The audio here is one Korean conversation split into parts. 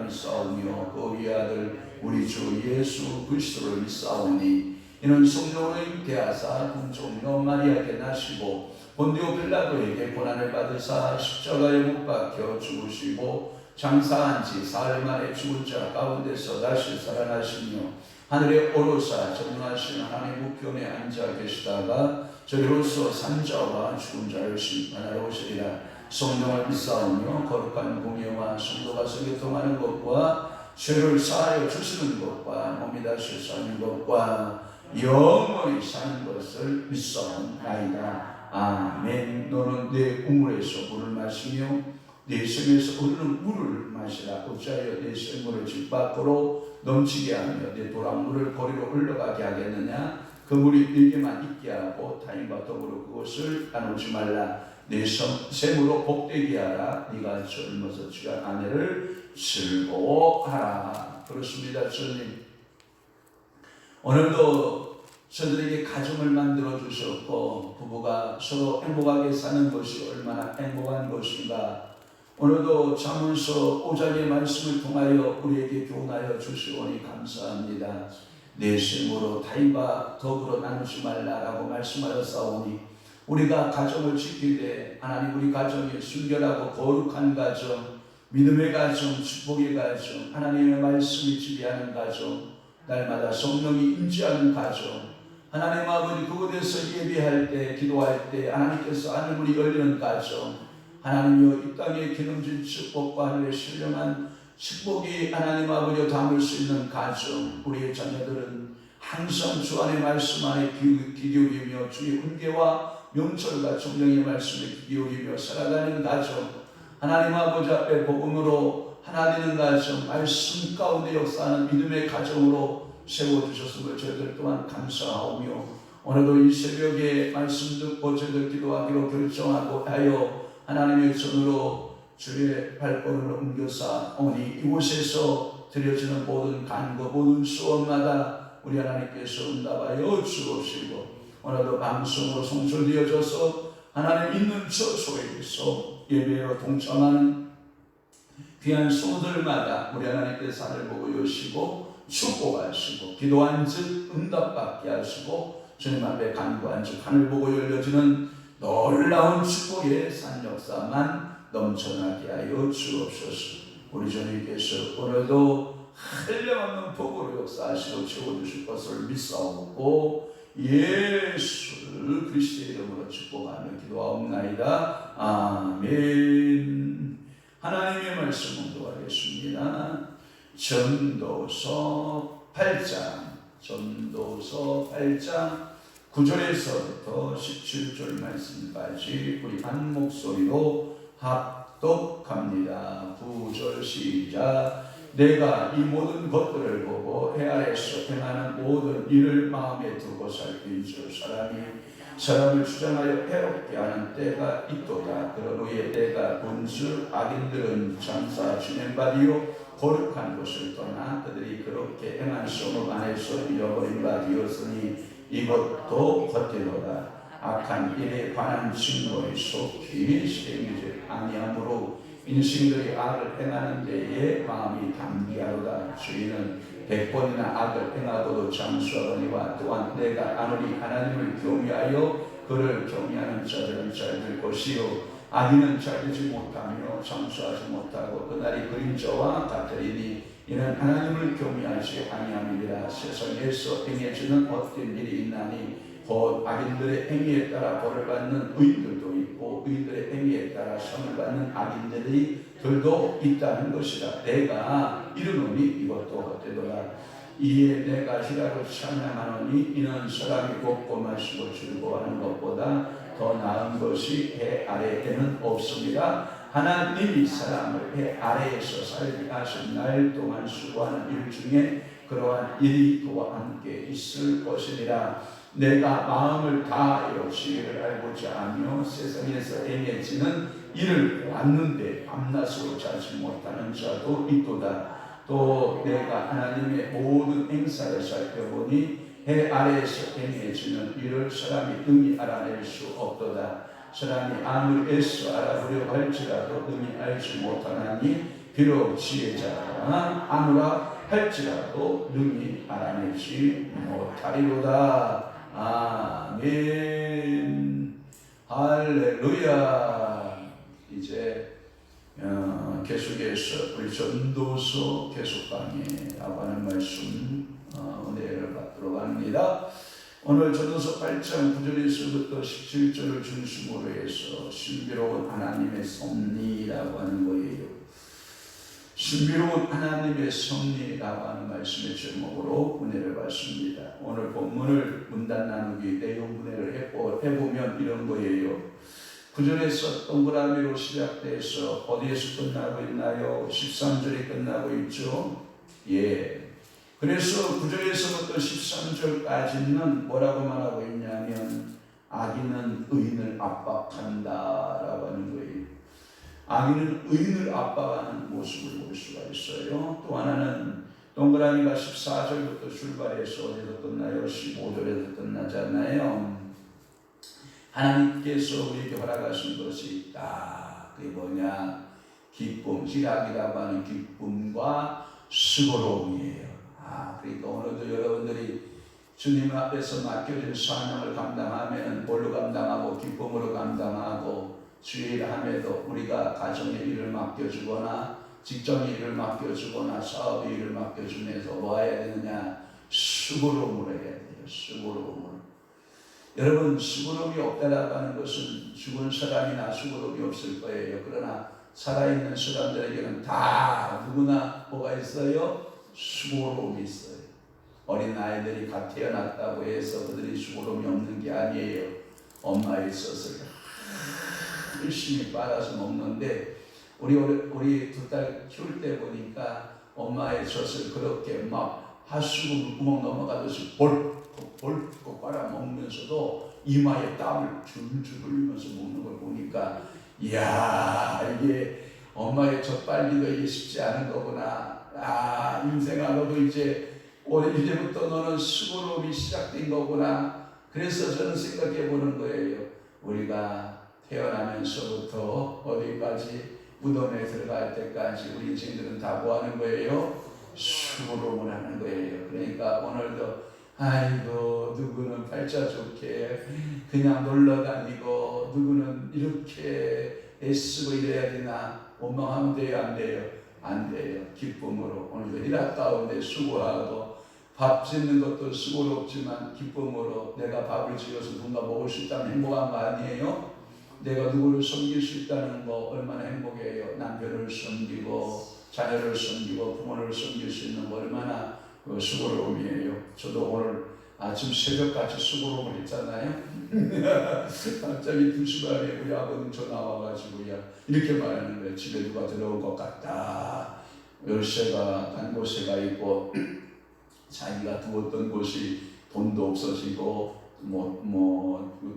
믿사오며 그 위의 아들 우리 주 예수 그리스도를 믿사오니 이는 성령으로 잉태하사 궁종녀 마리아에게 나시고 본디오 빌라도에게 고난을 받으사 십자가에 못 박혀 죽으시고 장사한 지 사흘 만에 죽은 자 가운데서 다시 살아나시며 하늘에 오르사 전능하신 하나님 우편에 앉아 계시다가 저리로서 산자와 죽은 자를 심판하러 오시리라. 성령을 믿사오며 거룩한 공예와 성도가 교통하는 것과 죄를 사하여 주시는 것과 몸이 다시 사는 것과 영원히 사는 것을 믿사옵나이다. 아멘. 너는 내 우물에서 물을 마시며 내 생에서 흐르는 물을 마시라. 어찌하여 내 생물을 집 밖으로 넘치게 하며 내 도랑물을 거리로 흘러가게 하겠느냐. 그 물이 네게만 있게 하고 타인과 더불어 그것을 나누지 말라. 내 생으로 복되게 하라. 네가 젊어서 취한 아내를 즐거워하라. 그렇습니다. 주님, 오늘도 저들에게 가정을 만들어 주셨고 부부가 서로 행복하게 사는 것이 얼마나 행복한 것인가. 오늘도 잠언서 5장의 말씀을 통하여 우리에게 교훈하여 주시오니 감사합니다. 내 생으로 타인과 더불어 나누지 말라라고 말씀하셨사오니 우리가 가정을 지킬 때 하나님 우리 가정이 순결하고 거룩한 가정, 믿음의 가정, 축복의 가정, 하나님의 말씀이 지배하는 가정, 날마다 성령이 임재하는 가정, 하나님 아버지 그곳에서 예배할 때 기도할 때 하나님께서 하늘문이 열리는 가정, 하나님이여 이 땅에 기름진 축복과 하늘의 신령한 축복이 하나님 아버지여 담을 수 있는 가정, 우리의 자녀들은 항상 주 안의 말씀 안에 귀 기울이며 주의 훈계와 명철과 정령의 말씀에 귀 기울이며 살아가는 가정, 하나님 아버지 앞에 복음으로 하나 되는 가정, 말씀 가운데 역사하는 믿음의 가정으로 세워주셨음을 저희들 또한 감사하오며 오늘도 이 새벽에 말씀 듣고 저희들 기도하기로 결정하고 하여 하나님의 손으로 주의 발걸음을 옮겨사 오니 이곳에서 드려지는 모든 간구 모든 수원마다 우리 하나님께서 응답하여 주옵시고 오늘도 방송으로 송출되어져서 하나님 있는 저소에서 예배로 동참하는 귀한 성도들마다 우리 하나님께서 하늘 보고 여시고 축복하시고 기도한 즉 응답받게 하시고 주님 앞에 간구한 즉 하늘 보고 열려지는 놀라운 축복의 산 역사만 넘쳐나게 하여 주옵소서. 우리 주님께서 오늘도 한량없는 복으로 역사하시고 채워주실 것을 믿사오고 예수 그리스도의 이름으로 축복하며 기도하옵나이다. 아멘. 하나님의 말씀 공독하겠습니다. 전도서 8장 9절에서부터 17절 말씀까지 우리 한 목소리로 합독합니다. 9절 시작. 내가 이 모든 것들을 보고 해 아래에서 행하는 모든 일을 마음에 두고 살핀 줄 사람을 주장하여 해롭게 하는 때가 있도다. 그런 후에 때가 본즉 악인들은 장사 진행받이요 거룩한 것을 떠나 그들이 그렇게 행한 성읍 안에서 잃어버린 바 되었으니 이것도 헛되도다. 악한 일에 관한 증거에 속히 생기지 아니하므로 인생들이 악을 행하는 데에 마음이 담기하도다. 주인은 100번이나 악을 행하고도 장수하거니와 또한 내가 아무리 하나님을 경외하여 그를 경외하는 자들은 잘 될 것이요 악인은 잘 되지 못하며 장수하지 못하고 그날이 그림자와 같으리니 이는 하나님을 경외하지 아니함이니라. 세상에서 행해지는 헛된 일이 있나니 곧 악인들의 행위에 따라 벌을 받는 의인들도 있고 의인들의 행위에 따라 상을 받는 악인들도 있다는 것이라. 내가 이르노니 이것도 헛되도다. 이에 내가 희락을 찬양하노니 이는 사람이 곱고 마시고 즐거워하는 것보다 더 나은 것이 해 아래에는 없습니다. 하나님이 사람을 해 아래에서 살게 하신 날 동안 수고하는 일 중에 그러한 일이 그와 함께 있을 것이니라. 내가 마음을 다하여 지혜를 알고자 하며 세상에서 행해지는 일을 보았는데 밤낮으로 자지 못하는 자도 있도다. 또 내가 하나님의 모든 행사를 살펴보니 해 아래에서 행해지는 일을 사람이 능히 알아낼 수 없도다. 사람이 아무리 애써 알아보려 할지라도 능히 알지 못하나니 비록 지혜자가 아노라 할지라도 능히 알아내지 못하리로다. 아멘. 할렐루야. 이제 계속해서 우리 전도서 계속 강의라고 하는 말씀 은혜를 받도록 합니다. 오늘 전도서 8장 9절에서부터 17절을 중심으로 해서 신비로운 하나님의 섭리라고 하는 거예요. 신비로운 하나님의 섭리라고 하는 말씀의 제목으로 은혜를 받습니다. 오늘 본문을 문단 나누기 내용 분해를 해보면 이런 거예요. 9절에서 동그라미로 시작돼서 어디에서 끝나고 있나요? 13절이 끝나고 있죠. 예. 그래서 9절에서부터 13절까지는 뭐라고 말하고 있냐면 악인은 의인을 압박한다라고 하는 거예요. 악인은 의인을 압박하는 모습을 볼 수가 있어요. 또 하나는 동그라미가 14절부터 출발해서 어디서 끝나요? 15절에서 끝나잖아요. 하나님께서 우리에게 허락하신 것이 있다. 그게 뭐냐? 기쁨, 희락이라고 하는 기쁨과 수고로움이에요. 그러니까 오늘도 여러분들이 주님 앞에서 맡겨진 사명을 감당하면 뭘로 감당하고 기쁨으로 감당하고 주의 일을 함에도 우리가 가정의 일을 맡겨주거나 직장의 일을 맡겨주거나 사업의 일을 맡겨주면서 뭐 해야 되느냐? 수고로움으로 해야 돼요. 수고로움으로. 여러분, 수고로움이 없다라고 하는 것은 죽은 사람이나 수고로움이 없을 거예요. 그러나 살아있는 사람들에게는 다 누구나 뭐가 있어요? 수고로움이 있어요. 어린 아이들이 갓 태어났다고 해서 그들이 수고로움이 없는 게 아니에요. 엄마의 젖을 열심히 빨아서 먹는데 우리 두 딸 키울 때 보니까 엄마의 젖을 그렇게 막 하수구 구멍 넘어가듯이 볼고 빨아먹으면서도 이마에 땀을 줄줄 흘리면서 먹는 걸 보니까 이야, 이게 엄마의 젖 빨기가 이게 쉽지 않은 거구나. 인생아, 너도 이제부터 너는 수고로움이 시작된 거구나. 그래서 저는 생각해 보는 거예요. 우리가 태어나면서부터 어디까지 무덤에 들어갈 때까지 우리 인생들은 다 뭐 하는 거예요? 수고로움을 하는 거예요. 그러니까 오늘도 아이고, 누구는 팔자 좋게 그냥 놀러 다니고 누구는 이렇게 애쓰고 이래야 되나 원망하면 돼요? 안 돼요? 안 돼요. 기쁨으로 오늘도 일학 가운데 수고하고 밥 짓는 것도 수고롭지만 기쁨으로 내가 밥을 지어서 누군가 먹을 수 있다면 행복한 거 아니에요? 내가 누구를 섬길 수 있다는 거 얼마나 행복해요. 남편을 섬기고 자녀를 섬기고 부모를 섬길 수 있는 거 얼마나 수고로움이에요. 저도 오늘 아침 새벽같이 수고로움을 했잖아요. 갑자기 2시 반에 우리 아버님 전화 와가지고 이렇게 말하는 거예요. 집에 누가 들어온 것 같다. 열쇠가 딴 곳에 가 있고 자기가 두었던 곳이 돈도 없어지고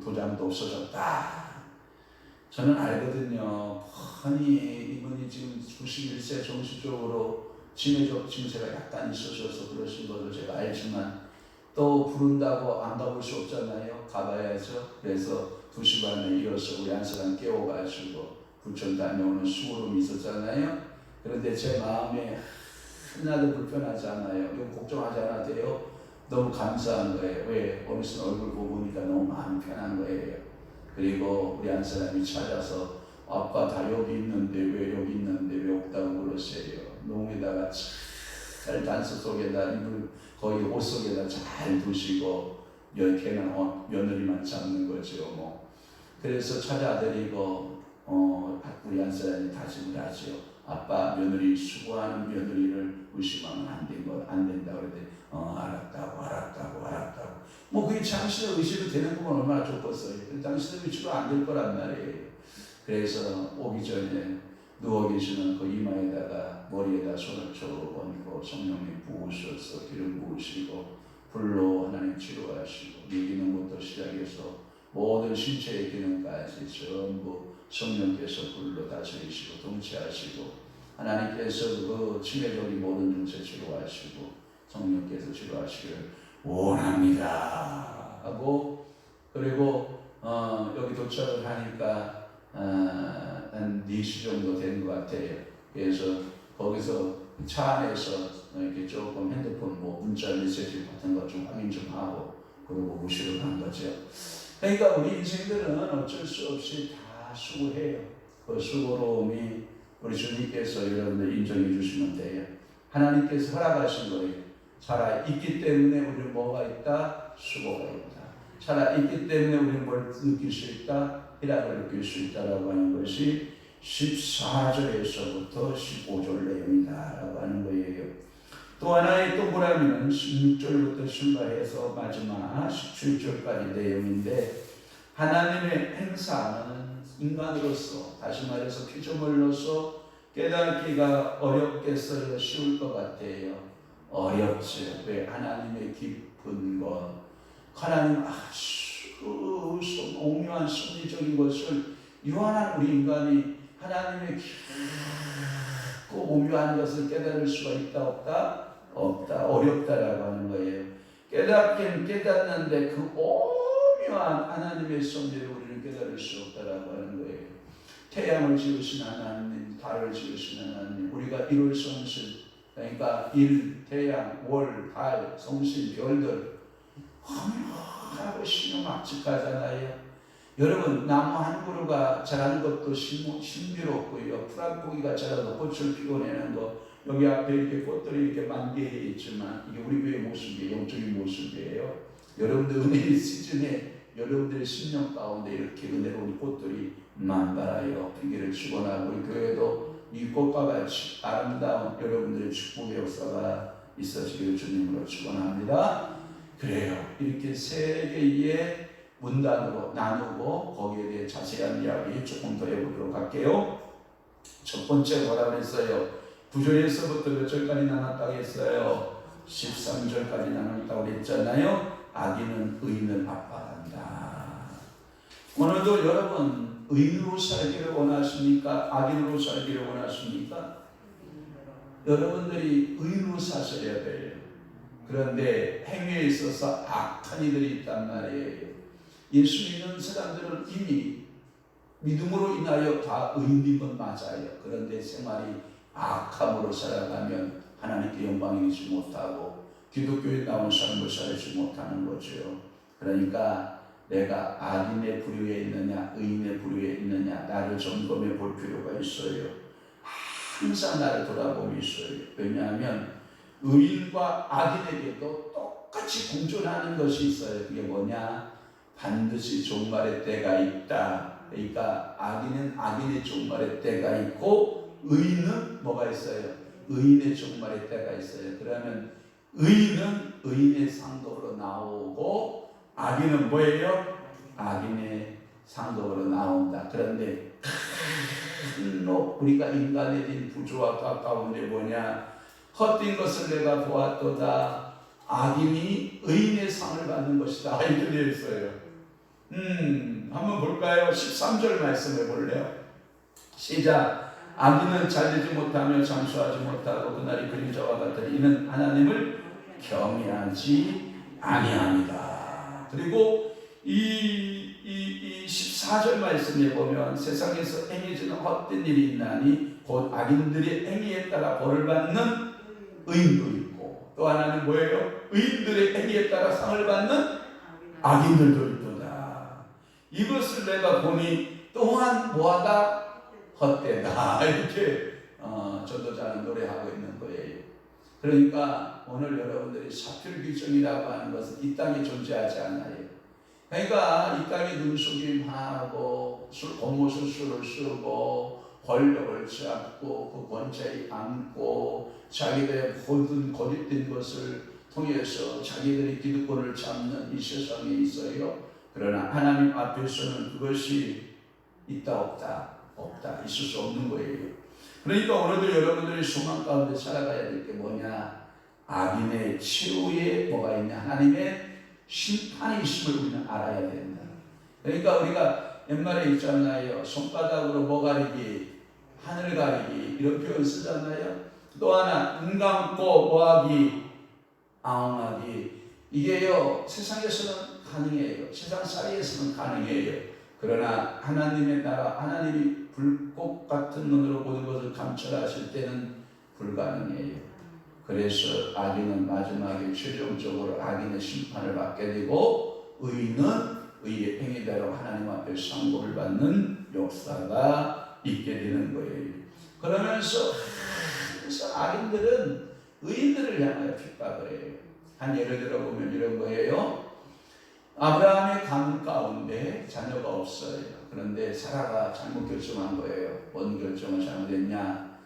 도장도 없어졌다. 저는 알거든요. 아니 이분이 지금 91세 정신적으로 치매적 증세가 약간 있으셔서 그러신 것을 제가 알지만 또 부른다고 안 가볼 수 없잖아요. 가봐야죠. 그래서 2시 반에 일어서 우리 한 사람 깨워가지고 부천 다녀오는 수고로움이 있었잖아요. 그런데 제 마음에 하나도 불편하지 않아요. 이거 걱정하지 않아도 돼요. 너무 감사한 거예요. 왜? 어르신 얼굴 보니까 너무 마음이 편한 거예요. 그리고 우리 한 사람이 찾아서 아빠 다 여기 있는데 왜 없다고 그러세요. 농에다가 잘 단수 속에다 이불 거의 옷 속에다 잘 두시고 걔는 며느리만 잡는 거죠. 그래서 찾아드리고 우리 한 사람이 다짐을 하죠. 아빠 며느리 수고하는 며느리를 의심하면 안 된다 그랬더니 알았다고. 그게 당신의 의지로 되는 거면 얼마나 좋겠어요. 당신의 의지로 안 될 거란 말이에요. 그래서 오기 전에 누워 계시는 그 이마에다가 머리에다 손을 얹고 성령님 부으셔서 기름 부으시고 불로 하나님 치료하시고 네 기능부터 시작해서 모든 신체의 기능까지 전부 성령께서 불로 다스리시고 통치하시고 하나님께서 그 치매적인 모든 증세 치료하시고 성령께서 치료하시기를 원합니다 하고 그리고 여기 도착을 하니까 한 4시 정도 된 것 같아요. 그래서 거기서 차 안에서 이렇게 조금 핸드폰 뭐 문자 메시지 같은 거 좀 확인 좀 하고 그러고 무시를 한 거죠. 그러니까 우리 인생들은 어쩔 수 없이 다 수고해요. 그 수고로움이 우리 주님께서 여러분들 인정해 주시면 돼요. 하나님께서 허락하신 거예요. 살아있기 때문에 우리는 뭐가 있다? 수고가 있다. 살아있기 때문에 우리는 뭘 느낄 수 있다? 희락을 느낄 수 있다라고 하는 것이 14절에서부터 15절 내용이다라고 하는 거예요. 또 하나의 동그라미는 16절부터 출발해서 마지막 17절까지 내용인데, 하나님의 행사는 인간으로서, 다시 말해서 피조물로서 깨닫기가 어렵겠어요? 쉬울 것 같아요? 어렵죠. 왜? 하나님의 깊은 것, 하나님 아주 오묘한 심리적인 것을 유한한 우리 인간이 하나님의 깊고 오묘한 것을 깨달을 수가 있다 없다? 없다. 어렵다라고 하는 거예요. 깨닫긴 깨닫는데 그 오묘한 하나님의 섭리를 우리는 깨달을 수 없다라고 하는 거예요. 태양을 지으신 하나님, 달을 지으신 하나님, 우리가 일월 성신, 그러니까 일, 태양, 월, 달, 성신, 별들 화려하고 신묘막측하잖아요. 여러분, 나무 한 그루가 자라는 것도 신비롭고요. 풀 한 포기가 자라도 꽃을 피워내는 것, 여기 앞에 이렇게 꽃들이 이렇게 만개해 있지만 이게 우리 교회의 모습이에요. 영적인 모습이에요. 여러분들 은혜의 시즌에 여러분들의 심령 가운데 이렇게 은혜로운 꽃들이 만발하여 피기를 축원하고, 우리 교회도 이 꽃과 같이 아름다운 여러분들의 축복의 역사가 있어지기를 주님으로 축원합니다. 그래요. 이렇게 세 개의 문단으로 나누고 거기에 대해 자세한 이야기 조금 더 해보도록 할게요. 첫 번째 뭐라고 했어요? 9절에서부터 몇 절까지 나눴다고 했어요? 13절까지 나눴다고 했잖아요. 악인은 의인을 압박한다. 오늘도 여러분 의인으로 살기를 원하십니까? 악인으로 살기를 원하십니까? 여러분들이 의인으로 사셔야 돼요. 그런데 행위에 있어서 악한 이들이 있단 말이에요. 예수 믿는 사람들은 이미 믿음으로 인하여 다 의인인 건 맞아요. 그런데 생활이 악함으로 살아가면 하나님께 영광이 되지 못하고 기독교에 나온 삶을 살지 못하는 거죠. 그러니까 내가 악인의 부류에 있느냐 의인의 부류에 있느냐 나를 점검해 볼 필요가 있어요. 항상 나를 돌아보고 있어요. 왜냐하면 의인과 악인에게도 똑같이 공존하는 것이 있어요. 그게 뭐냐? 반드시 종말의 때가 있다. 그러니까 악인은 악인의 종말의 때가 있고 의인은 뭐가 있어요? 의인의 종말의 때가 있어요. 그러면 의인은 의인의 상급으로 나오고 악인은 뭐예요? 악인의 상급으로 나온다. 그런데 우리가 인간에 대한 부조와 가까운 게 뭐냐? 헛된 것을 내가 보았도다. 악인이 의인의 상을 받는 것이다. 이렇게 되어 있어요. 한번 볼까요? 13절 말씀해 볼래요? 시작. 악인은 잘되지 못하며 장수하지 못하고 그날이 그림자와 같으니 이는 하나님을 경외하지 아니합니다. 그리고 이 14절 말씀에 보면 세상에서 행해지는 헛된 일이 있나니 곧 악인들의 행위에 따라 벌을 받는 의인도 있고, 또 하나는 뭐예요? 의인들의 행위에 따라 상을 받는 악인들도 있도다. 이것을 내가 보니 또한 뭐하다? 헛되다. 이렇게 전도자는 노래하고 있는 거예요. 그러니까 오늘 여러분들이 사필귀정이라고 하는 것은 이 땅에 존재하지 않아요. 그러니까 이 땅에 눈속임하고 겉모술수를 쓰고 권력을 잡고 그 권자에 앉고 자기들의 모든 거짓된 것을 통해서 자기들이 기득권을 잡는 이 세상에 있어요. 그러나 하나님 앞에서는 그것이 있다 없다 없다 있을 수 없는 거예요. 그러니까 오늘도 여러분들이 소망 가운데 살아가야 될 게 뭐냐? 악인의 최후에 뭐가 있냐? 하나님의 심판이 있음을 우리는 알아야 된다. 그러니까 우리가 옛말에 있잖아요. 손바닥으로 뭐 가리기, 하늘 가리기 이런 표현 쓰잖아요. 또 하나 눈 감고 뭐하기, 아웅하기. 이게요 세상에서는 가능해요. 세상 사이에서는 가능해요. 그러나 하나님의 나라, 하나님이 불꽃 같은 눈으로 모든 것을 감찰하실 때는 불가능해요. 그래서 악인은 마지막에 최종적으로 악인의 심판을 받게 되고 의인은 의의 행위대로 하나님 앞에 상고를 받는 역사가 있게 되는 거예요. 그러면서 악인들은 의인들을 향하여 핍박을 해요. 한 예를 들어보면 이런 거예요. 아브라함의 가문 가운데 자녀가 없어요. 그런데 사라가 잘못 결정한 거예요. 뭔 결정을 잘못했냐?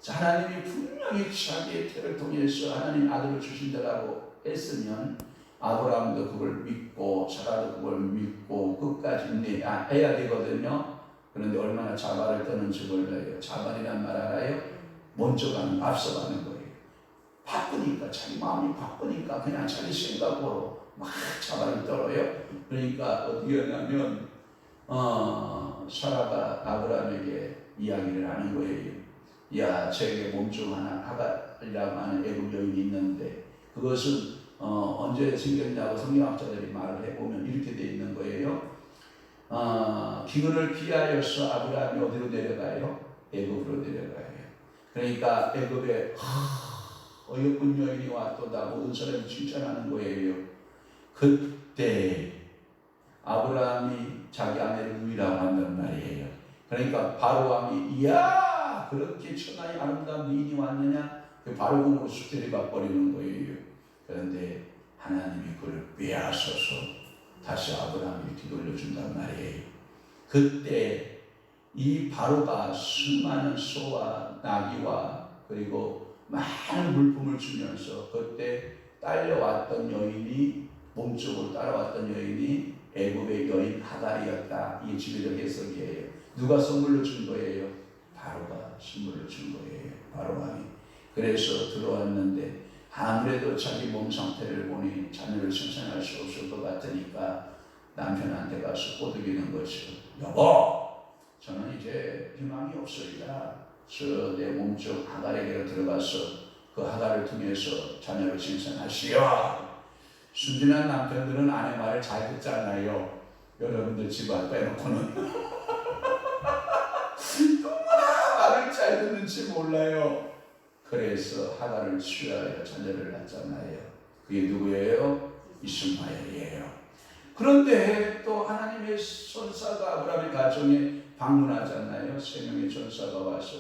하나님이 분명히 자기의 태를 통해서 하나님 아들을 주신다라고 했으면 아브라함도 그걸 믿고 사라도 그걸 믿고 끝까지 해야 되거든요. 그런데 얼마나 자발을 떠는지 몰라요. 자발이란 말 알아요? 먼저 가는, 앞서가는 거예요. 바쁘니까, 자기 마음이 바쁘니까 그냥 자기 생각으로 막 자발을 떨어요. 그러니까 어떻게 하냐면 사라가 아브라함에게 이야기를 하는 거예요. 야, 제게 몸중 하나 하갈이라고 하는 애국 여인이 있는데 그것은 언제 생겼냐고 성경학자들이 말을 해보면 이렇게 돼 있는 거예요. 기근을 피하여서 아브라함이 어디로 내려가요? 애굽으로 내려가요. 그러니까 애굽에 어여쁜 여인이 왔도다 모든 사람이 칭찬하는 거예요. 그때 아브라함이 자기 아내를 누이라고 한단 말이에요. 그러니까 바로 왕이 이야 그렇게 천하의 아름다운 미인이 왔느냐? 그 바로 공으로 수태리가 버리는 거예요. 그런데 하나님이 그걸 빼앗아서 다시 아브라함이 뒤돌려준단 말이에요. 그때 이 바로가 수많은 소와 나귀와 그리고 많은 물품을 주면서 그때 딸려왔던 여인이 몸쪽으로 따라왔던 여인이 애굽의 여인 하갈이었다. 이게 지배적 해석이에요. 누가 선물로 준 거예요? 바로가 선물로 준 거예요. 바로 왕이. 그래서 들어왔는데 아무래도 자기 몸 상태를 보니 자녀를 생산할 수 없을 것 같으니까 남편한테 가서 꼬드기는 거죠. 여보, 저는 이제 희망이 없으리라. 저 내 몸쪽 하갈에게로 들어가서 그 하갈을 통해서 자녀를 생산하시오. 순진한 남편들은 아내 말을 잘 듣잖아요. 여러분들 집안 빼놓고는 얼마나 말을 잘 듣는지 몰라요. 그래서 하갈을 취하여 자녀를 낳잖아요. 그게 누구예요? 이스마엘이에요. 그런데 또 하나님의 천사가 아브라함의 가정에 방문하잖아요. 3명의 천사가 와서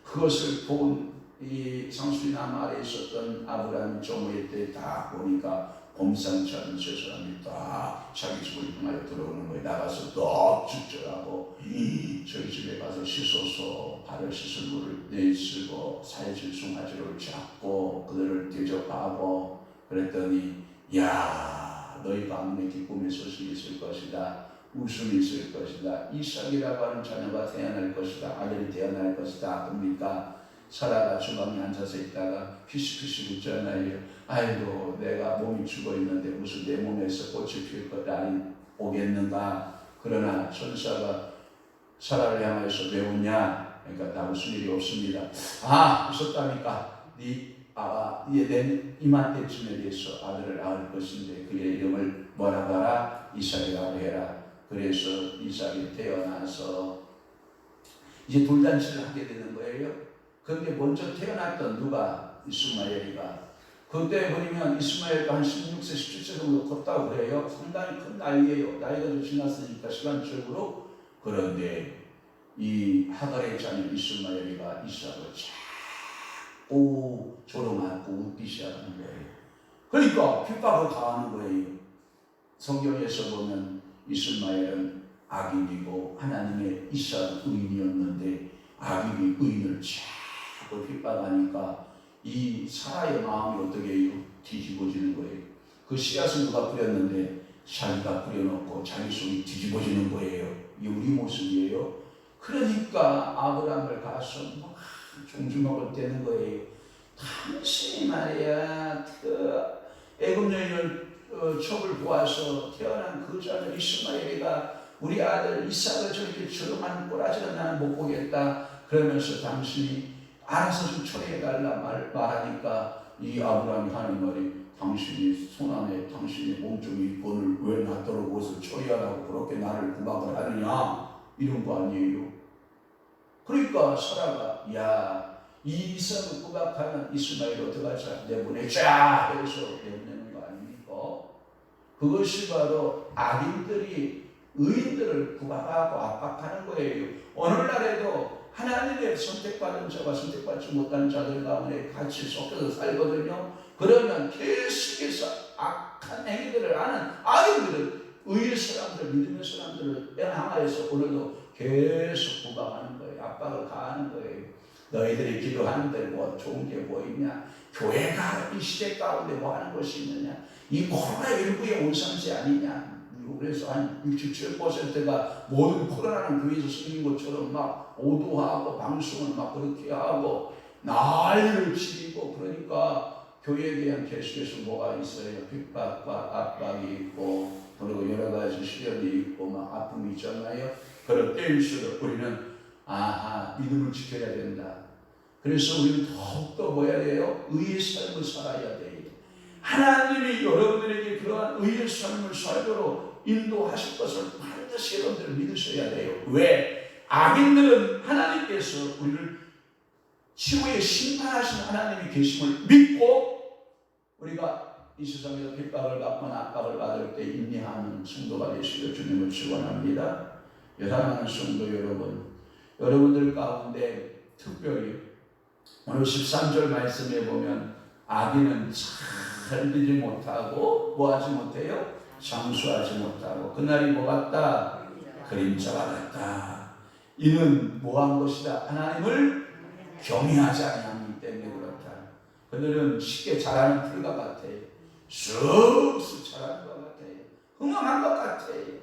그것을 본 이 상수리나무 아래에 있었던 아브라함이 조모일 때 다 보니까 범상치 않은 세 사람이 다 자기 집을 향하여 들어오는 거예요. 나가서 또 죽절하고 저희 집에 가서 씻어서 발을 씻을 물을 내쓰고 살질송아지를 잡고 그들을 대접하고 그랬더니 야 너희 가문에 기쁨의 소식이 있을 것이다. 웃음이 있을 것이다. 이삭이라고 하는 자녀가 태어날 것이다. 아들이 태어날 것이다. 그러니까 사라가 주방에 앉아서 있다가 피시피시 웃잖아요. 아이고 내가 몸이 죽어있는데 무슨 내 몸에서 꽃이 필 것 아니 오겠는가. 그러나 천사가 사라를 향해서 왜 웃냐. 그러니까 나 무슨 일이 없습니다. 아 웃었다니까 내 이맘때쯤에 대해서 아들을 낳을 것인데 그의 이름을 뭐라고 하라? 이삭이라고 해라. 그래서 이삭이 태어나서 이제 돌잔치를 하게 되는 거예요. 그런데 먼저 태어났던 누가? 이스마엘이가. 그때 보면 이스마엘도 한 16세, 17세 정도 컸다고 그래요. 상당히 큰 나이예요. 나이가 좀 지났으니까 시간적으로. 그런데 이 하갈의 자녀 이스마엘이가 이삭을 자꾸 조롱하고 웃기 시작하는 거예요. 그러니까 핍박을 가하는 거예요. 성경에서 보면 이스마엘은 악인이고 하나님의 이삭은 의인이었는데 악인이 의인을 자꾸 핍박하니까 이 사라의 마음이 어떻게 해요? 뒤집어지는 거예요. 그 씨앗을 누가 뿌렸는데 자기가 뿌려놓고 자기 속이 뒤집어지는 거예요. 이게 우리 모습이에요. 그러니까 아브라함을 가서 막 종주먹을 떼는 거예요. 당신이 말이야 그 애굽 여인을 첩을 보아서 태어난 그 자녀 이스마엘이가 우리 아들 이삭을 저렇게 조롱하는 꼬라지는 나는 못 보겠다. 그러면서 당신이 알아서 좀 처리해달라 말하니까 이 아브라함이 하는 말이 당신이 손안에 당신의 몸종이 본을 왜 놔도록 옷을 처리하라고 그렇게 나를 구박을 하느냐 이런 거 아니에요. 그러니까 사라가 야 이삭을 구박하는 이스마엘 어떡하자? 내보내자 해서 내보내는 거 아닙니까? 그것이 바로 악인들이 의인들을 구박하고 압박하는 거예요. 오늘날에도 하나님의 선택받은 자와 선택받지 못한 자들 가운데 같이 섞여서 살거든요. 그러면 계속해서 악한 행위들을 하는 악인들은 의의 사람들, 믿음의 사람들을 향하여서 오늘도 계속 구박하는 거예요. 압박을 가하는 거예요. 너희들이 기도하는데 뭐 좋은 게 뭐 있냐? 교회가 이 시대 가운데 뭐 하는 것이 있느냐? 이 코로나19의 온상제 아니냐? 미국에서 한 67%가 모든 코로나는 교회에서 생긴 것처럼 막 오도하고 방송을 막 그렇게 하고 난리를 치고 그러니까 교회에 대한 계속해서 뭐가 있어요? 핍박과 압박이 있고 그리고 여러 가지 시련이 있고 막 아픔이 있잖아요. 그럴 때일수록 우리는 믿음을 지켜야 된다. 그래서 우리는 더욱더 뭐 해야 돼요? 의의 삶을 살아야 돼요. 하나님이 여러분들에게 그러한 의의 삶을 살도록 인도하실 것을 반드시 여러분들 믿으셔야 돼요. 왜? 악인들은 하나님께서 우리를 치유에 심판하신 하나님이 계심을 믿고 우리가 이 세상에서 핍박을 받거나 압박을 받을 때 인내하는 성도가 되시길 주님을 축원합니다. 사랑하는 성도 여러분, 여러분들 가운데 특별히 오늘 13절 말씀에 보면 악인은 살지 못하고 뭐하지 못해요? 장수하지 못하고 그날이 뭐 같다? 그림자가 같다. 이는 뭐한 것이다? 하나님을 경외하지 아니하기 때문에 그렇다. 그들은 쉽게 자라는 풀과 같아요. 쑥쑥 자라는 것 같아요. 흥황한 것 같아요.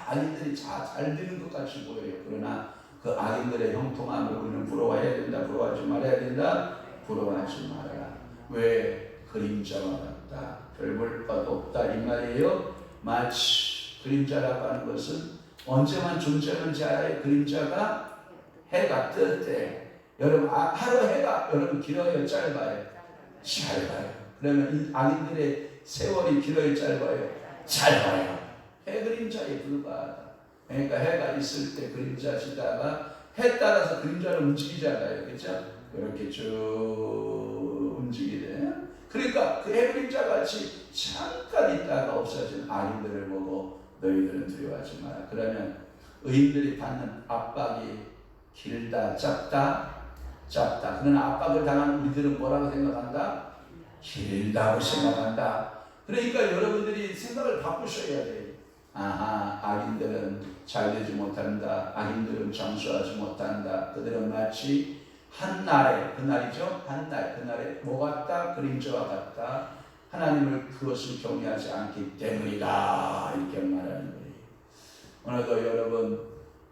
악인들이 잘 되는 것 같이 보여요. 그러나 그 악인들의 형통함을 우리는 부러워해야 된다. 부러워하지 말아야 된다. 부러워하지 말아라. 왜? 그림자와 같다. 별 볼 것 없다 이 말이에요. 마치 그림자라고 하는 것은 언제만 존재하는지 알아요. 그림자가 해가 뜰 때 여러분 하루 해가 여러분 길어요 짧아요? 짧아요. 그러면 이 악인들의 세월이 길어요 짧아요? 짧아요. 해 그림자에 불과하다. 그러니까 해가 있을 때 그림자 지다가 해 따라서 그림자를 움직이잖아요. 그렇죠? 그렇게 쭉 움직이네. 그러니까 그 해 그림자 같이 잠깐 있다가 없어진 악인들을 보고 너희들은 두려워하지 마라. 그러면 의인들이 받는 압박이 길다 짧다? 짧다. 그러나 압박을 당한 우리들은 뭐라고 생각한다? 길다고 생각한다. 그러니까 여러분들이 생각을 바꾸셔야 돼요. 악인들은 잘되지 못한다. 악인들은 장수하지 못한다. 그들은 마치 한날에, 그날이죠? 그날에 뭐 같다? 그림자와 같다. 하나님을 그것을 경외하지 않기 때문이다. 이렇게 말하는 거예요. 오늘도 여러분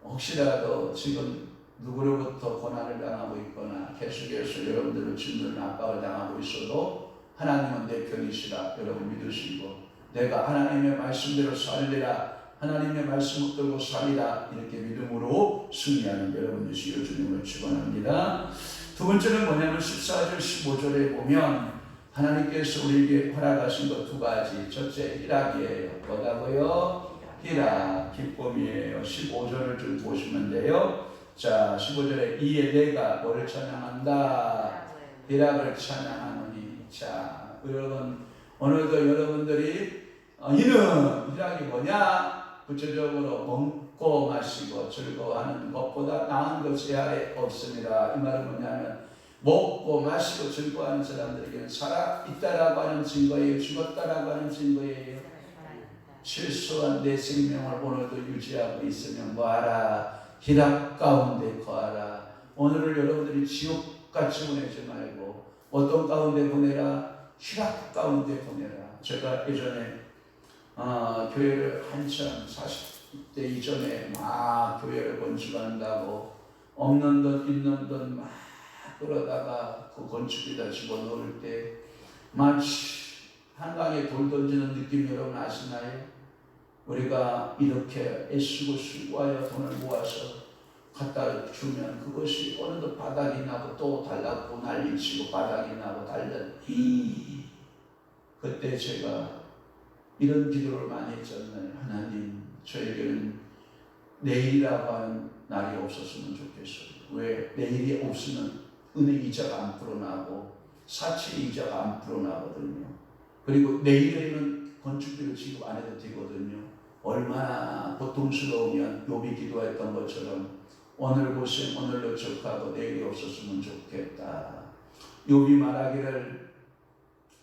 혹시라도 지금 누구로부터 고난을 당하고 있거나 계속해서 여러분들을 짓는 압박을 당하고 있어도 하나님은 내 편이시라 여러분 믿으시고 내가 하나님의 말씀대로 살리라 하나님의 말씀을 끌고 살리라 이렇게 믿음으로 승리하는 여러분 되시길 주님을 축원합니다. 두 번째는 뭐냐면 14절 15절에 보면 하나님께서 우리에게 허락하신 것 두 가지. 첫째 희락이에요. 뭐라고요? 희락, 기쁨이에요. 15절을 좀 보시면 돼요. 자, 15절에 이에 내가 뭐를 찬양한다? 희락을 찬양하노니. 자, 여러분 오늘도 여러분들이 이는 희락이 뭐냐? 구체적으로 먹고 마시고 즐거워하는 것보다 나은 것이 아래 없습니다. 이 말은 뭐냐면 먹고 마시고 즐거워하는 사람들에게는 살아있다라고 하는 증거예요. 죽었다라고 하는 증거예요. 실수한 내 생명을 오늘도 유지하고 있으면 뭐하라? 희락 가운데 거하라. 오늘을 여러분들이 지옥같이 보내지 말고 어떤 가운데 보내라? 희락 가운데 보내라. 제가 예전에 교회를 한참 40대 이전에 막 교회를 건축한다고 없는 돈 있는 돈 막 그러다가 그 건축에다 집어넣을 때 마치 한강에 돌 던지는 느낌 여러분 아시나요? 우리가 이렇게 애쓰고 수고하여 돈을 모아서 갖다 주면 그것이 어느덧 바닥이 나고 또 달라고 난리치고 바닥이 나고 그때 제가 이런 기도를 많이 했잖아요. 하나님 저에게는 내일이라고 하는 날이 없었으면 좋겠어요. 왜? 내일이 없으면 은행 이자가 안 불어나고 사채 이자가 안 불어나거든요. 그리고 내일에는 건축비를 지급 안 해도 되거든요. 얼마나 고통스러우면 욥이 기도했던 것처럼 오늘 고생 오늘로 족하고 내일이 없었으면 좋겠다. 욥이 말하기를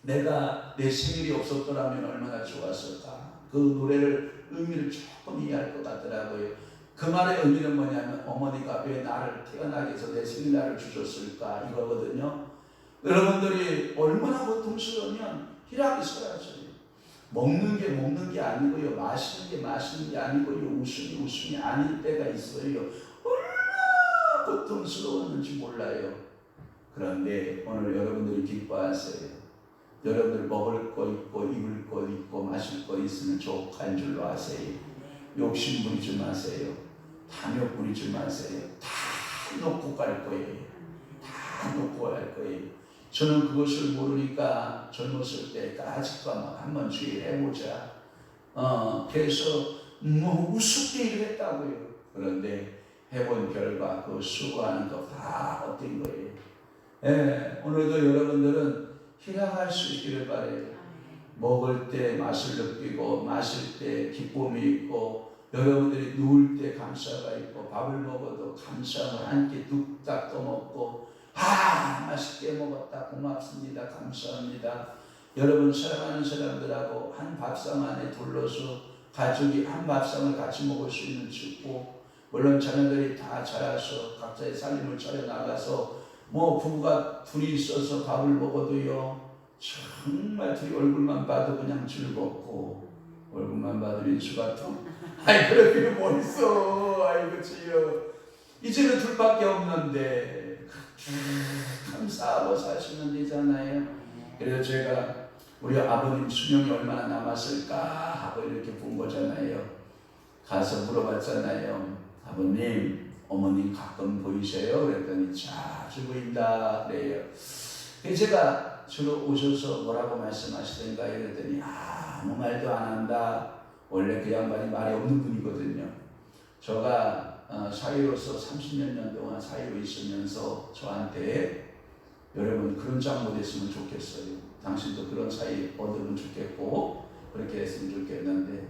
내가 내 생일이 없었더라면 얼마나 좋았을까. 그 노래를 의미를 조금 이해할 것 같더라고요. 그 말의 의미는 뭐냐면 어머니가 왜 나를 태어나게 해서 내 생일날을 주셨을까 이거거든요. 여러분들이 얼마나 고통스러우면 희락이 사라져요. 먹는 게 아니고요, 마시는 게 마시는 게 아니고요, 웃음이 아닐 때가 있어요. 얼마나 고통스러웠는지 몰라요. 그런데 오늘 여러분들이 기뻐하세요. 여러분들 먹을 거 있고 입을 거 있고 마실 거 있으면 족한 줄로 아세요. 욕심 부리지 마세요. 탐욕 부리지 마세요. 다 놓고 갈 거예요. 다 놓고 갈 거예요. 저는 그것을 모르니까 젊었을 때 아직도 한번 주의를 해보자. 그래서 우습게 일을 했다고요. 그런데 해본 결과 그 수고하는 거 다 헛된 거예요. 예, 오늘도 여러분들은 희락할 수 있기를 바래요. 먹을 때 맛을 느끼고 마실 때 기쁨이 있고 여러분들이 누울 때 감사가 있고 밥을 먹어도 감사함을 한 끼 뚝딱 떠먹고 맛있게 먹었다 고맙습니다 감사합니다. 여러분 사랑하는 사람들하고 한 밥상 안에 둘러서 가족이 한 밥상을 같이 먹을 수 있는 축복, 물론 자녀들이 다 자라서 각자의 살림을 차려나가서 부부가 둘이 있어서 밥을 먹어도요 정말 둘이 얼굴만 봐도 그냥 즐겁고 얼굴만 봐도 민수 같아. 그럴 필요 뭐 있어. 그치요. 이제는 둘밖에 없는데 감사하고 사시면 되잖아요. 그래서 제가 우리 아버님 수명이 얼마나 남았을까 하고 이렇게 본 거잖아요. 가서 물어봤잖아요. 아버님, 어머님 가끔 보이세요? 그랬더니 자주 보인다 그래요. 그래서 제가 주로 오셔서 뭐라고 말씀하시던가 이랬더니 아무 말도 안 한다. 원래 그 양반이 말이 없는 분이거든요. 제가 사위로서 30몇 년 동안 사위로 있으면서 저한테 여러분 그런 장 못했으면 좋겠어요. 당신도 그런 사위 얻으면 좋겠고 그렇게 했으면 좋겠는데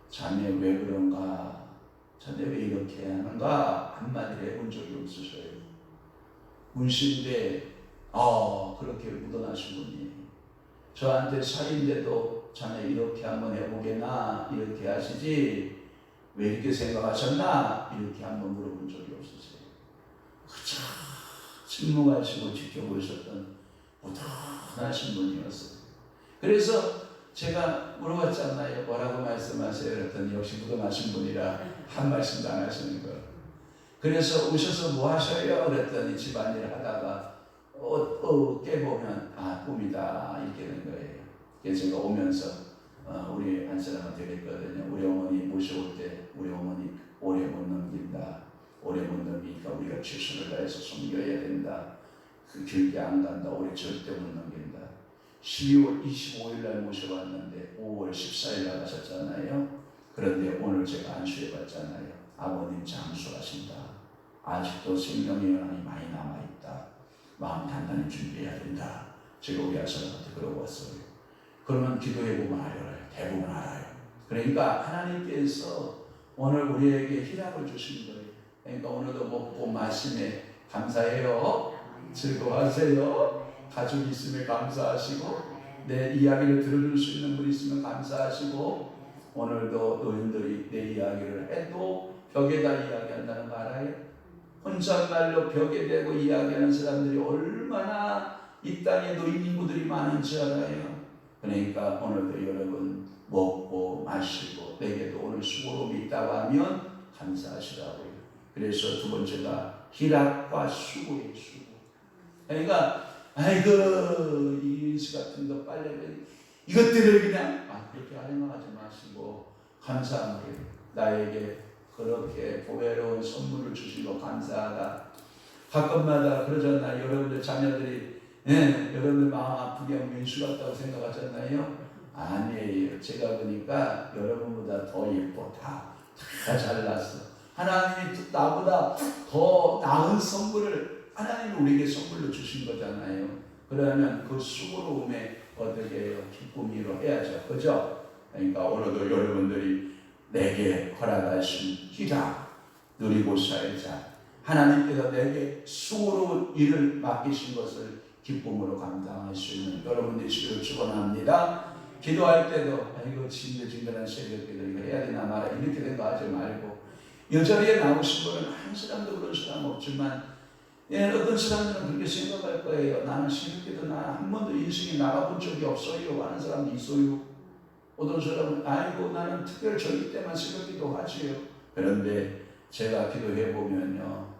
자네 왜 그런가, 자네 왜 이렇게 하는가 한마디를 해본 적이 없으셔요. 문신인데 그렇게 묻어나신 분이 저한테 사위인데도 자네 이렇게 한번 해보게나 이렇게 하시지 왜 이렇게 생각하셨나 이렇게 한번 물어본 적이 없으세요. 그저 침묵하시고 지켜보셨던 무던하신 분이었어요. 그래서 제가 물어봤잖아요. 뭐라고 말씀하세요? 그랬더니 역시 무던하신 분이라 한 말씀도 안 하시는 거예요. 그래서 오셔서 뭐 하셔요? 그랬더니 집안일 하다가 깨보면 꿈이다 이렇게 된 거예요. 그래서 제가 오면서 우리 한 사람한테 그랬거든요. 우리 어머니 모셔올 때 우리 어머니 오래 못 넘긴다. 오래 못 넘기니까 우리가 최선을 다해서 섬겨야 된다. 그 길게 안 간다. 오래 절대 못 넘긴다. 12월 25일 날 모셔봤는데 5월 14일 날 가셨잖아요. 그런데 오늘 제가 안수해봤잖아요. 아버님 장수하신다. 아직도 생명의 연한이 많이 남아있다. 마음 단단히 준비해야 된다. 제가 우리 아들한테 그러고 왔어요. 그러면 기도해보면 알아요. 대부분 알아요. 그러니까 하나님께서 오늘 우리에게 희락을 주신 거예요. 그러니까 오늘도 먹고 마시네 감사해요. 즐거워하세요. 가족이 있으면 감사하시고 내 이야기를 들어줄 수 있는 분 있으면 감사하시고 오늘도 노인들이 내 이야기를 해도 벽에다 이야기한다는 거 알아요? 혼잣말로 벽에 대고 이야기하는 사람들이 얼마나 이 땅에 노인 인구들이 많은지 알아요? 그러니까 오늘도 여러분 먹고 마시고 내게도 오늘 수고로움이 있다고 하면 감사하시라고요. 그래서 두 번째가 희락과 수고의 수고. 그러니까 이인수 같은 거 빨래 이것들을 그냥 그렇게 활용하지 마시고 감사하게 나에게 그렇게 보배로운 선물을 주시고 감사하다. 가끔마다 그러잖아요. 여러분들 자녀들이 여러분들 마음 아프게 하면 민수 같다고 생각하잖아요. 아니에요. 제가 보니까 여러분보다 더 예뻐. 다 잘났어. 하나님이 나보다 더 나은 선물을 하나님이 우리에게 선물로 주신 거잖아요. 그러면 그 수고로움에 어떻게 해요? 기쁨으로 해야죠. 그죠? 그러니까 오늘도 여러분들이 내게 허락하신 기라 누리고 살자. 하나님께서 내게 수고로운 일을 맡기신 것을 기쁨으로 감당할 수 있는 여러분들이 되시기를 축원합니다. 기도할 때도 이거 징글징글한 새벽기도 이거 해야 되나 말아 이렇게 생각하지 말고 이 자리에 나오신 분은 한 사람도 그런 사람 없지만 어떤 사람들은 그렇게 생각할 거예요. 나는 새벽기도 나 한 번도 인생에 나가본 적이 없어요 하는 사람도 있어요. 어떤 사람은 아이고 나는 특별 절기 때만 새벽기도 하지요. 그런데 제가 기도해 보면요,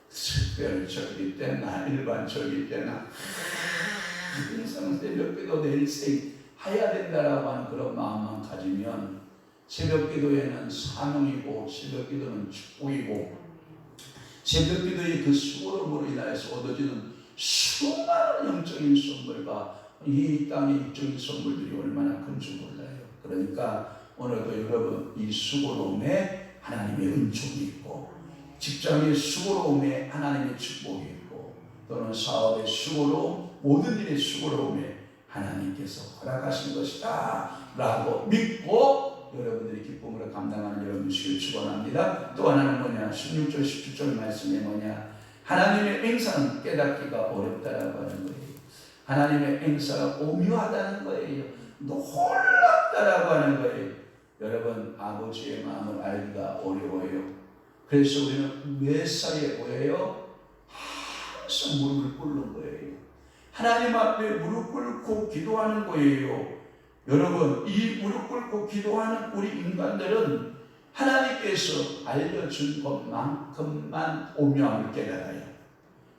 특별 절기 때나 일반 절기 때나 항상 새벽기도 내일 해야 된다라고 하는 그런 마음만 가지면 새벽기도에는 사명이고 새벽기도는 축복이고 새벽기도의 그 수고로움으로 인하여서 얻어지는 수많은 영적인 선물과 이 땅의 육적인 선물들이 얼마나 큰지 몰라요. 그러니까 오늘도 여러분 이 수고로움에 하나님의 은총이 있고 직장의 수고로움에 하나님의 축복이 있고 또는 사업의 수고로움 모든 일의 수고로움에 하나님께서 허락하신 것이다 라고 믿고 여러분들이 기쁨으로 감당하는 여러분들을 축원합니다. 또 하나는 뭐냐 16절 17절 말씀에 뭐냐 하나님의 행사는 깨닫기가 어렵다라고 하는 거예요. 하나님의 행사가 오묘하다는 거예요. 놀랍다라고 하는 거예요. 여러분 아버지의 마음을 알기가 어려워요. 그래서 우리는 몇 사이에 뭐예요? 항상 무릎을 꿇는 거예요. 하나님 앞에 무릎 꿇고 기도하는 거예요. 여러분 이 무릎 꿇고 기도하는 우리 인간들은 하나님께서 알려준 것만큼만 오묘함을 깨달아요.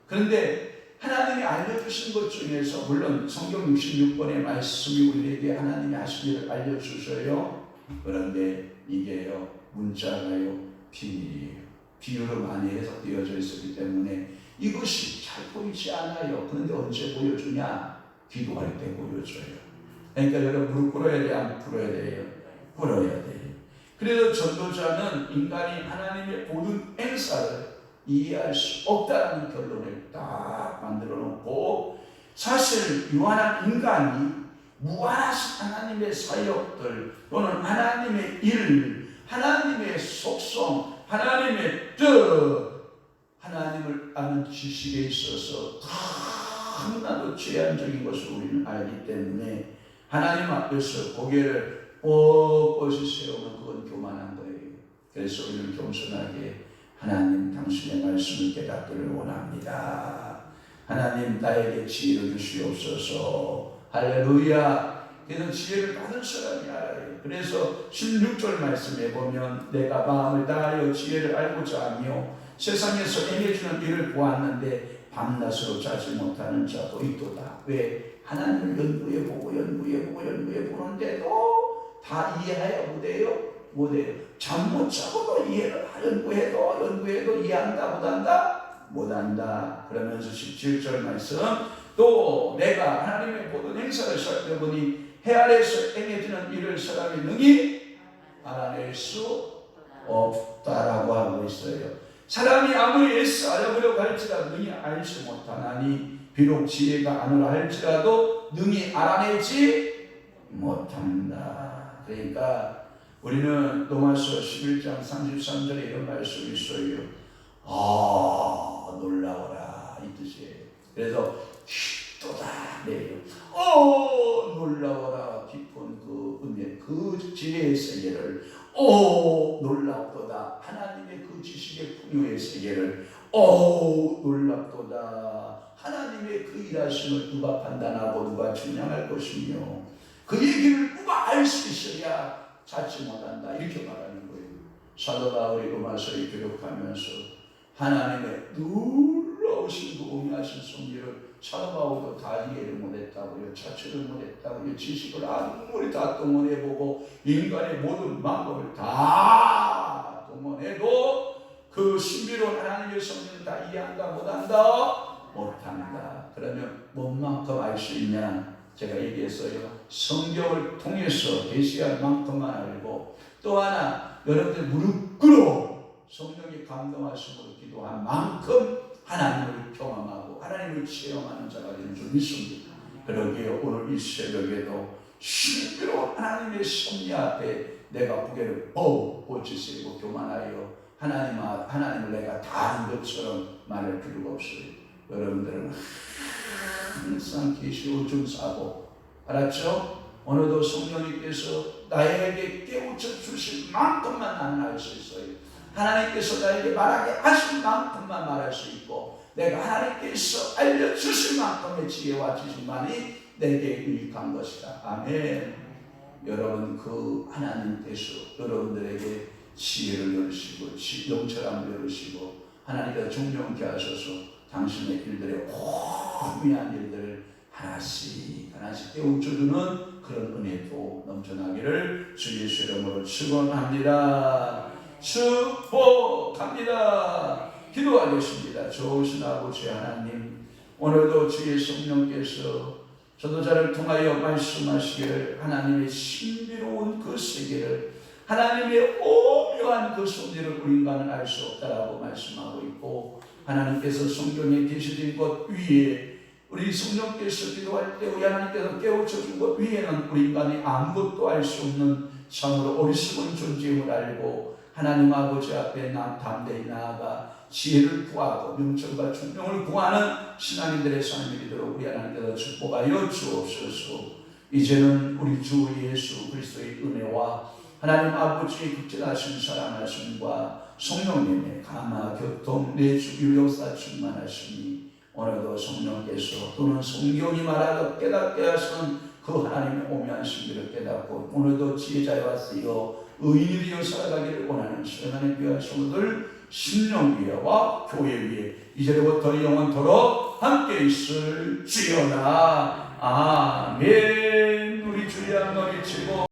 그런데 하나님이 알려주신 것 중에서 물론 성경 66번의 말씀이 우리에게 하나님이 하신 일을 알려주셔요. 그런데 이게요 문자가요 비밀이에요. 비유로 많이 해석되어져 있었기 때문에 이것이 잘 보이지 않아요. 그런데 언제 보여주냐? 기도할 때 보여줘요. 그러니까 여러분 무릎 꿇어야 돼요? 안 꿇어야 돼요? 꿇어야 돼요. 그래서 전도자는 인간이 하나님의 모든 행사를 이해할 수 없다는 결론을 딱 만들어 놓고 사실 유한한 인간이 무한하신 하나님의 사역들 또는 하나님의 일, 하나님의 속성, 하나님을 아는 지식에 있어서 너무나도 제한적인 것을 우리는 알기 때문에 하나님 앞에서 고개를 뻣뻣이 세우면 그건 교만한 거예요. 그래서 우리는 겸손하게 하나님 당신의 말씀을 깨닫기를 원합니다. 하나님 나에게 지혜를 주시옵소서. 할렐루야. 그는 지혜를 받은 사람이 알아요. 그래서 16절 말씀에 보면 내가 마음을 다하여 지혜를 알고자 하며 세상에서 행해주는 일을 보았는데 밤낮으로 자지 못하는 자도 있도다. 왜? 하나님을 연구해보고 보는데도 다 이해해야 못해요. 잠 못 자고도 이해를 연구해도 이해한다 못한다. 그러면서 17절 말씀 또 내가 하나님의 모든 행사를 살펴보니 해 아래에서 행해지는 일을 사람이 능히 알아낼 수 없다라고 하고 있어요. 사람이 아무리 애써 알아보려고 할지라도 능히 알지 못하나니 비록 지혜가 아노라 할지라도 능히 알아내지 못한다. 그러니까 우리는 로마서 11장 33절에 이런 말씀이 있어요. 놀라워라 이 뜻이에요. 그래서 깊도다 네요. 놀라워라 깊은 그 은혜 그 지혜의 세계를 놀랍도다 하나님의 그 지식의 풍요의 세계를 놀랍도다 하나님의 그 일하심을 누가 판단하고 누가 증명할 것이며 그 얘기를 누가 알 수 있어야 찾지 못한다 이렇게 말하는 거예요. 사도 바울이 로마서에 기록하면서 하나님의 놀라우신 그 오묘하신 섭리를 사도 바울도 다 이해를 못했다고요. 자체를 못했다고요. 지식을 아무리 다 동원해보고 인간의 모든 방법을 다 동원해도 그 신비로운 하나님의 섭리는 다 이해한다 못한다? 못한다. 그러면 뭔만큼 알 수 있냐? 제가 얘기했어요. 성경을 통해서 계시할 만큼만 알고 또 하나 여러분들 무릎 꿇어 성령의 감동하심으로 기도한 만큼 하나님을 경험하고 하나님을 체험하는 자가 되는 줄 믿습니다. 그러기에 오늘 이 새벽에도 신비로운 하나님의 섭리 앞에 내가 고개를 뻗치시고 교만하여 하나님을 내가 다 아는 것처럼 말할 필요가 없어요. 여러분들은 항상 계시오 좀 사고, 알았죠? 오늘도 성령님께서 나에게 깨우쳐 주실 만큼만 나는 알 수 있어요. 하나님께서 나에게 말하게 하실 만큼만 말할 수 있고, 내가 하나님께서 알려주실 만큼의 지혜와 지식만이 내게 유익한 것이다. 아멘. 여러분, 그 하나님께서 여러분들에게 지혜를 열으시고 영철함을 열으시고 하나님께서 존경케 하셔서 당신의 일들의 오묘한 일들을 하나씩 깨우쳐주는 그런 은혜도 넘쳐나기를 주 예수 이름으로 축원합니다. 축복합니다. 기도하겠습니다. 좋으신 아버지 하나님, 오늘도 주의 성령께서 전도자를 통하여 말씀하시기를 하나님의 신비로운 그 세계를, 하나님의 오묘한 그 섭리를 우리 인간은 알 수 없다라고 말씀하고 있고, 하나님께서 성경에 계시된 것 위에 우리 성령께서 기도할 때 우리 하나님께서 깨우쳐 준 것 위에는 우리 인간이 아무것도 알 수 없는 참으로 어리석은 존재임을 알고 하나님 아버지 앞에 담대히 나아가 지혜를 구하고 명철과 총명을 구하는 신앙인들의 삶이 되도록 우리 하나님께서 축복하여 주옵소서. 이제는 우리 주 예수 그리스도의 은혜와 하나님 아버지의 극진하신 사랑하심과 성령님의 감화 교통 내주 유역사 충만하시니 오늘도 성령께서 또는 성경이 말하고 깨닫게 하시는 그 하나님의 오묘한 신비를 깨닫고 오늘도 지혜자와 쓰여 의인이 되어 살아가기를 원하는 세상의 귀한 성도들 심령 위에와 교회 위에 이제부터 영원토록 함께 있을지어다. 아멘. 우리 주의 한번 외치고